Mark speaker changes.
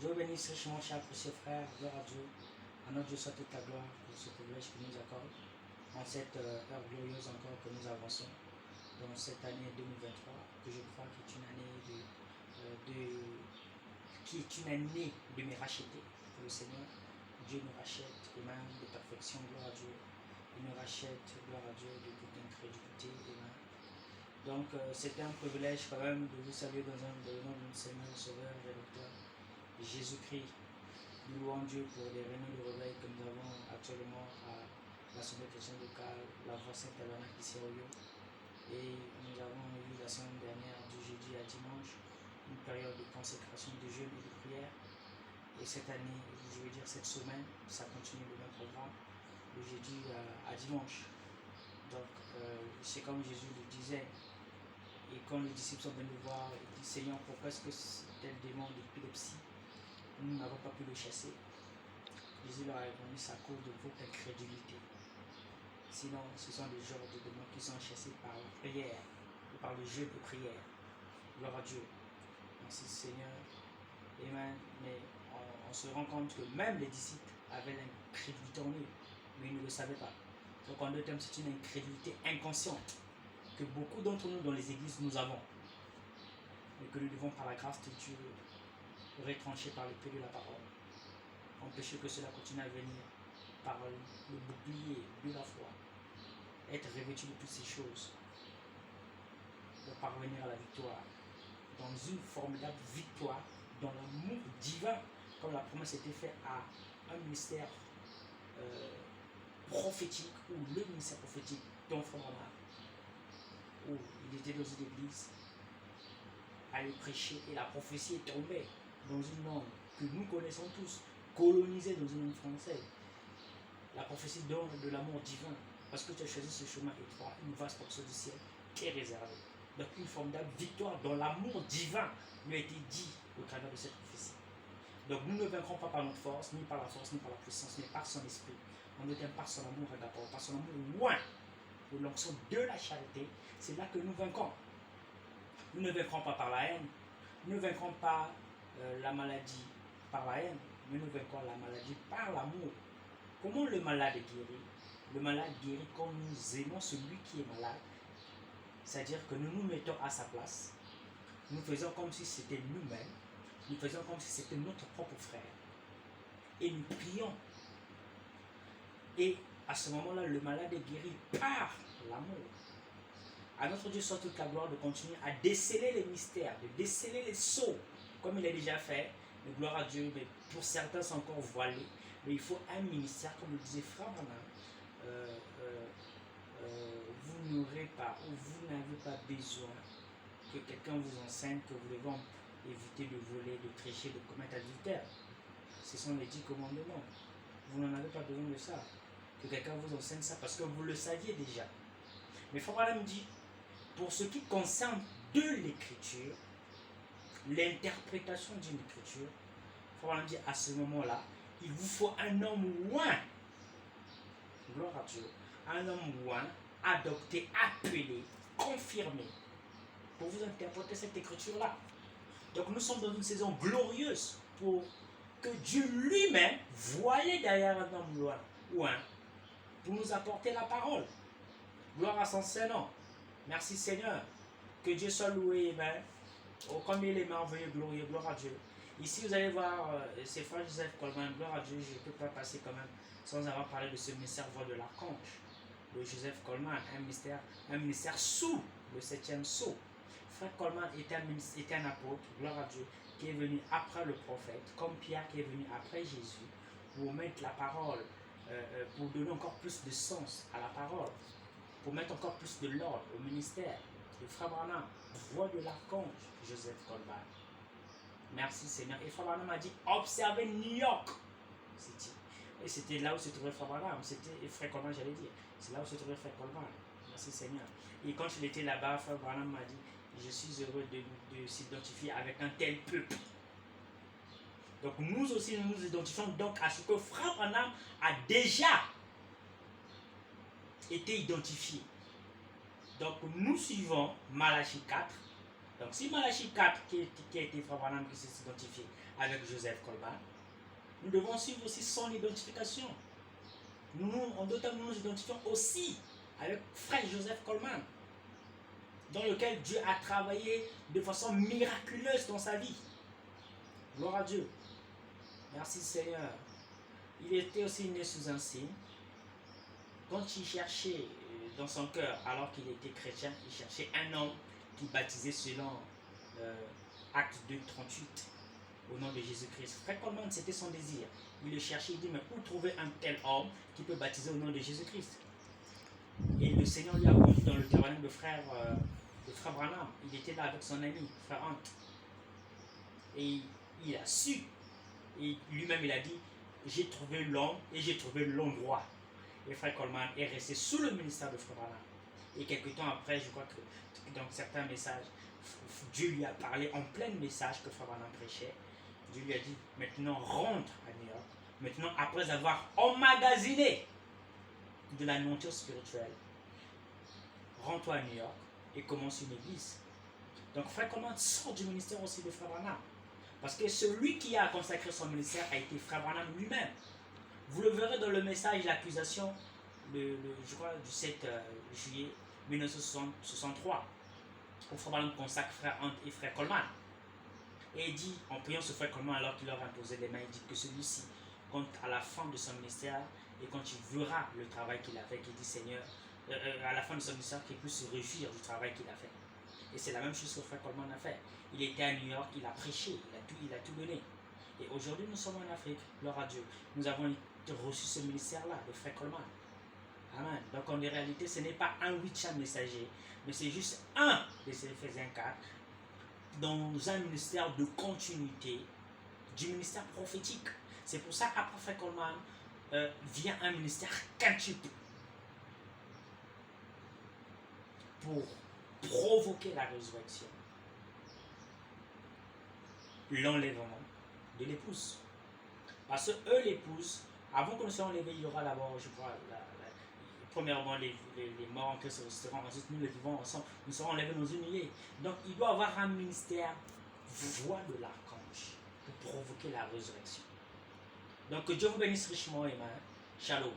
Speaker 1: Dieu bénisse richement, chers précieux frères, gloire à Dieu. À notre Dieu soit toute la gloire pour ce privilège qu'il nous accorde en cette heure glorieuse encore que nous avançons dans cette année 2023, que je crois qui est une année de me racheter pour le Seigneur. Dieu nous rachète, Amen, de perfection, gloire à Dieu. Il nous rachète, gloire à Dieu, de toute incrédulité, Amen. Donc c'est un privilège quand même de vous saluer dans le nom de notre Seigneur, Sauveur, Rédempteur, Jésus-Christ. Nous louons Dieu pour les réunions de réveil que nous avons actuellement à l'Assemblée chrétienne locale, la Voix Saint-Tabernacle ici au Rio. Et nous avons eu la semaine dernière, du jeudi à dimanche, une période de consécration, de jeûne et de prière. Et cette année, je veux dire cette semaine, ça continue le même programme, le jeudi à dimanche. Donc, c'est comme Jésus le disait. Et quand les disciples sont venus le voir, ils disent Seigneur, pourquoi est-ce que tel démon d'épilepsie, nous n'avons pas pu le chasser? Jésus leur a répondu, c'est à cause de votre incrédulité. Sinon, ce sont des genres de démons qui sont chassés par la prière, ou par le jeu de prière. Gloire à Dieu. Merci Seigneur. Amen. Mais on se rend compte que même les disciples avaient l'incrédulité en eux, mais ils ne le savaient pas. Donc en deux termes, c'est une incrédulité inconsciente que beaucoup d'entre nous dans les églises nous avons. Et que nous devons par la grâce de Dieu retrancher par l'épée de la parole. Empêcher que cela continue à venir par le bouclier de la foi. Être revêtu de toutes ces choses. Pour parvenir à la victoire. Dans une formidable victoire, dans l'amour divin, comme la promesse était faite à un ministère prophétique, ou le ministère prophétique dont Frère Branham, où il était dans une église, allait prêcher, et la prophétie est tombée dans une langue que nous connaissons tous, colonisée dans une langue française. La prophétie donne de l'amour divin, parce que tu as choisi ce chemin étroit, une vaste portion du ciel qui est réservée. Donc une formidable victoire dans l'amour divin lui a été dit au travers de cette prophétie. Donc nous ne vaincrons pas par notre force, ni par la force, ni par la puissance, mais par son esprit. On ne tient par son amour et d'abord, par son amour loin de l'onction de la charité. C'est là que nous vaincrons. Nous ne vaincrons pas par la haine, nous ne vaincrons pas la maladie par la haine, mais nous vaincrons la maladie par l'amour. Comment le malade est guéri? Le malade guérit quand nous aimons celui qui est malade. C'est-à-dire que nous nous mettons à sa place. Nous faisons comme si c'était nous-mêmes. Nous faisons comme si c'était notre propre frère. Et nous prions. Et à ce moment-là, le malade est guéri par l'amour. À notre Dieu soit toute la gloire de continuer à déceler les mystères, de déceler les sceaux, comme il a déjà fait. Mais gloire à Dieu, mais pour certains c'est encore voilé. Mais il faut un ministère, comme le disait Frère Branham, vous n'aurez pas, ou vous n'avez pas besoin que quelqu'un vous enseigne que vous devez éviter de voler, de tricher, de commettre adultère. Ce sont les 10 commandements. Vous n'en avez pas besoin de ça. Que quelqu'un vous enseigne ça parce que vous le saviez déjà. Mais Frère Branham dit, pour ce qui concerne de l'écriture, l'interprétation d'une écriture, Frère Branham dit à ce moment-là, il vous faut un homme loin. Gloire à Dieu. Un homme loin, adopté, appelé, confirmé, pour vous interpréter cette écriture-là. Donc nous sommes dans une saison glorieuse pour que Dieu lui-même voyait derrière un homme loin, pour nous apporter la parole. Gloire à son Seigneur. Merci Seigneur. Que Dieu soit loué. Amen. Oh, comme il est merveilleux, glorieux, gloire à Dieu. Ici, vous allez voir, c'est Frère Joseph Coleman, gloire à Dieu, je ne peux pas passer quand même sans avoir parlé de ce mystère voix de l'archange, de Joseph Coleman, un ministère sous le 7e sceau. Frère Coleman était un apôtre, gloire à Dieu, qui est venu après le prophète, comme Pierre qui est venu après Jésus, pour mettre la parole, pour donner encore plus de sens à la parole, pour mettre encore plus de l'ordre au ministère de Frère Branham, voix de l'archange, Joseph Coleman. Merci Seigneur. Et Frère Branham a dit, observez New York City. Et c'était là où se trouvait Frère Branham. C'était Frère Coleman, j'allais dire. C'est là où se trouvait Frère Coleman. Merci Seigneur. Et quand il était là-bas, Frère Branham m'a dit, je suis heureux de s'identifier avec un tel peuple. Donc nous aussi, nous nous identifions donc à ce que Frère Branham a déjà été identifié. Donc nous suivons Malachie 4, Donc si Malachie 4, qui a été Frère Branham qui s'est identifié avec Joseph Coleman, nous devons suivre aussi son identification. En d'autres termes, nous nous identifions aussi avec Frère Joseph Coleman, dans lequel Dieu a travaillé de façon miraculeuse dans sa vie. Gloire à Dieu. Merci Seigneur. Il était aussi né sous un signe. Quand il cherchait dans son cœur, alors qu'il était chrétien, il cherchait un homme qui baptisait selon Acte 2, 38, au nom de Jésus-Christ. Frère Coleman, c'était son désir. Il le cherchait, il dit, mais où trouver un tel homme qui peut baptiser au nom de Jésus-Christ? Et le Seigneur lui a conduit dans le tabernacle de frère Branham. Il était là avec son ami, frère Hunt. Et il a su. Et lui-même, il a dit, j'ai trouvé l'homme et j'ai trouvé l'endroit. Et frère Coleman est resté sous le ministère de frère Branham. Et quelques temps après, je crois que dans certains messages, Dieu lui a parlé en plein message que frère Branham prêchait. Dieu lui a dit, maintenant rentre à New York. Maintenant, après avoir emmagasiné de la nourriture spirituelle, rentre-toi à New York et commence une église. Donc frère Coleman sort du ministère aussi de frère Branham. Parce que celui qui a consacré son ministère a été frère Branham lui-même. Vous le verrez dans le message l'accusation, je crois, du 7 juillet 1963, où frère Branham consacre frère Hunt et frère Coleman. Et il dit, en priant ce frère Coleman alors qu'il leur a imposé les mains, il dit que celui-ci, quand à la fin de son ministère, et quand il verra le travail qu'il a fait, qu'il dit Seigneur, à la fin de son ministère, qu'il puisse se réjouir du travail qu'il a fait. Et c'est la même chose que frère Coleman a fait. Il était à New York, il a prêché, il a tout donné. Et aujourd'hui, nous sommes en Afrique, gloire à Dieu. Nous avons reçu ce ministère-là, de frère Coleman. Amen. Donc en réalité, ce n'est pas un huitième messager, mais c'est juste un de ces Éphésiens 4 dans un ministère de continuité du ministère prophétique. C'est pour ça qu'après frère Coleman vient un ministère quintuple pour provoquer la résurrection, l'enlèvement de l'épouse. Parce que eux, l'épouse, avant qu'on soit enlevé, il y aura d'abord, je crois, premièrement les morts en Christ resteront, ensuite nous les vivons ensemble, nous serons enlevés dans une nuée. Donc il doit avoir un ministère voix de l'archange pour provoquer la résurrection. Donc que Dieu vous bénisse richement, Amen. Shalom.